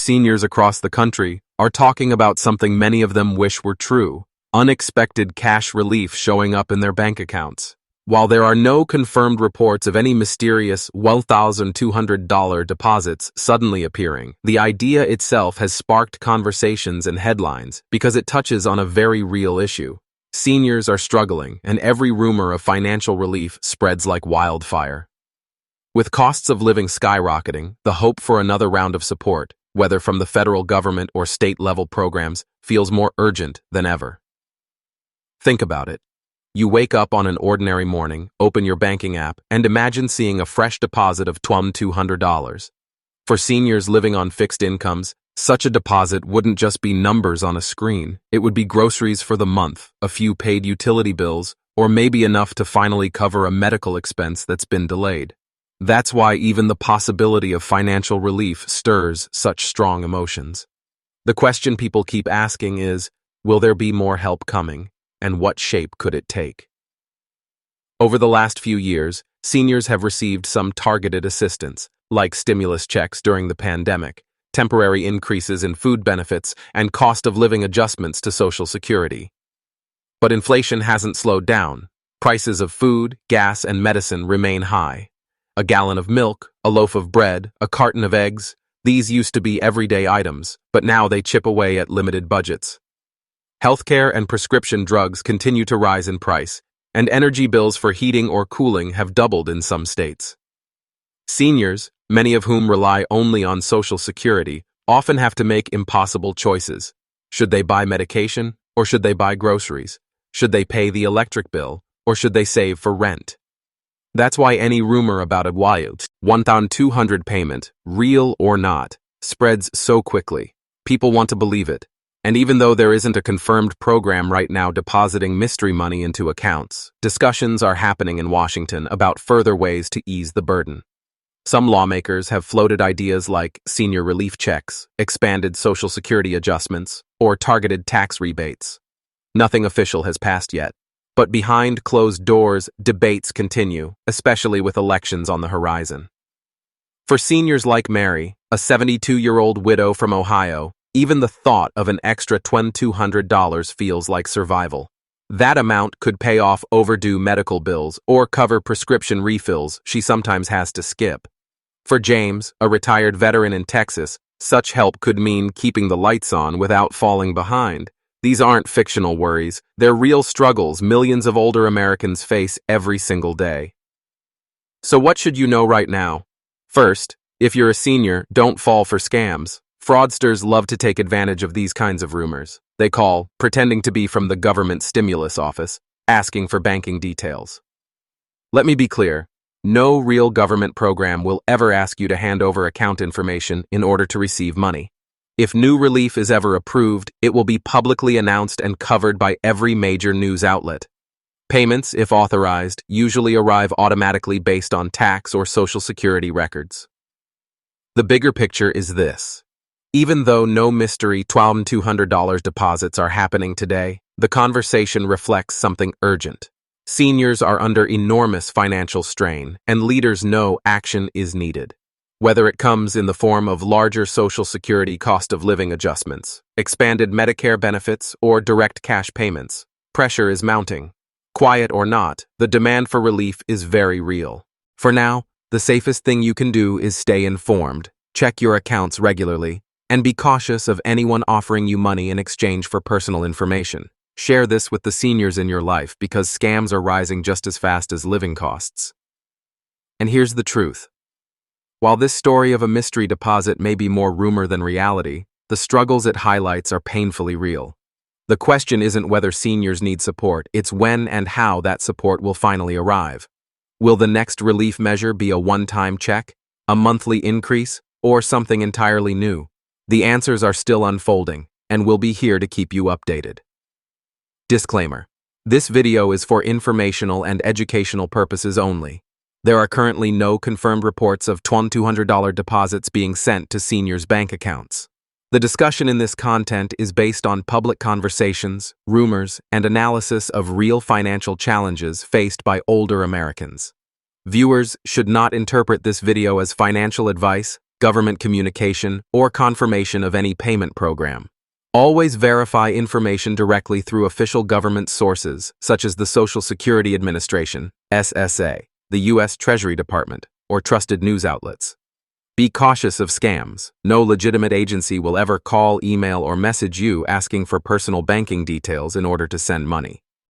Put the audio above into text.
Seniors across the country are talking about something many of them wish were true: unexpected cash relief showing up in their bank accounts. While there are no confirmed reports of any mysterious $1,200 deposits suddenly appearing, the idea itself has sparked conversations and headlines because it touches on a very real issue. Seniors are struggling, and every rumor of financial relief spreads like wildfire. With costs of living skyrocketing, the hope for another round of support, whether from the federal government or state-level programs, feels more urgent than ever. Think about it. You wake up on an ordinary morning, open your banking app, and imagine seeing a fresh deposit of $2,200. For seniors living on fixed incomes, such a deposit wouldn't just be numbers on a screen. It would be groceries for the month, a few paid utility bills, or maybe enough to finally cover a medical expense that's been delayed. That's why even the possibility of financial relief stirs such strong emotions. The question people keep asking is, will there be more help coming? And what shape could it take? Over the last few years, seniors have received some targeted assistance, like stimulus checks during the pandemic, temporary increases in food benefits, and cost of living adjustments to Social Security. But inflation hasn't slowed down. Prices of food, gas, and medicine remain high. A gallon of milk, a loaf of bread, a carton of eggs, these used to be everyday items, but now they chip away at limited budgets. Healthcare and prescription drugs continue to rise in price, and energy bills for heating or cooling have doubled in some states. Seniors, many of whom rely only on Social Security, often have to make impossible choices. Should they buy medication, or should they buy groceries? Should they pay the electric bill, or should they save for rent? That's why any rumor about a wild $1,200 payment, real or not, spreads so quickly. People want to believe it. And even though there isn't a confirmed program right now depositing mystery money into accounts, discussions are happening in Washington about further ways to ease the burden. Some lawmakers have floated ideas like senior relief checks, expanded Social Security adjustments, or targeted tax rebates. Nothing official has passed yet. But behind closed doors, debates continue, especially with elections on the horizon. For seniors like Mary, a 72-year-old widow from Ohio, even the thought of an extra $2,200 feels like survival. That amount could pay off overdue medical bills or cover prescription refills she sometimes has to skip. For James, a retired veteran in Texas, such help could mean keeping the lights on without falling behind. These aren't fictional worries, they're real struggles millions of older Americans face every single day. So what should you know right now? First, if you're a senior, don't fall for scams. Fraudsters love to take advantage of these kinds of rumors. They call, pretending to be from the government stimulus office, asking for banking details. Let me be clear, no real government program will ever ask you to hand over account information in order to receive money. If new relief is ever approved, it will be publicly announced and covered by every major news outlet. Payments, if authorized, usually arrive automatically based on tax or Social Security records. The bigger picture is this. Even though no mystery $2,200 deposits are happening today, the conversation reflects something urgent. Seniors are under enormous financial strain, and leaders know action is needed. Whether it comes in the form of larger Social Security cost of living adjustments, expanded Medicare benefits, or direct cash payments, pressure is mounting. Quiet or not, the demand for relief is very real. For now, the safest thing you can do is stay informed, check your accounts regularly, and be cautious of anyone offering you money in exchange for personal information. Share this with the seniors in your life because scams are rising just as fast as living costs. And here's the truth. While this story of a mystery deposit may be more rumor than reality, the struggles it highlights are painfully real. The question isn't whether seniors need support, it's when and how that support will finally arrive. Will the next relief measure be a one-time check, a monthly increase, or something entirely new? The answers are still unfolding, and we'll be here to keep you updated. Disclaimer. This video is for informational and educational purposes only. There are currently no confirmed reports of $2,200 deposits being sent to seniors' bank accounts. The discussion in this content is based on public conversations, rumors, and analysis of real financial challenges faced by older Americans. Viewers should not interpret this video as financial advice, government communication, or confirmation of any payment program. Always verify information directly through official government sources, such as the Social Security Administration, SSA, the U.S. Treasury Department, or trusted news outlets. Be cautious of scams. No legitimate agency will ever call, email, or message you asking for personal banking details in order to send money.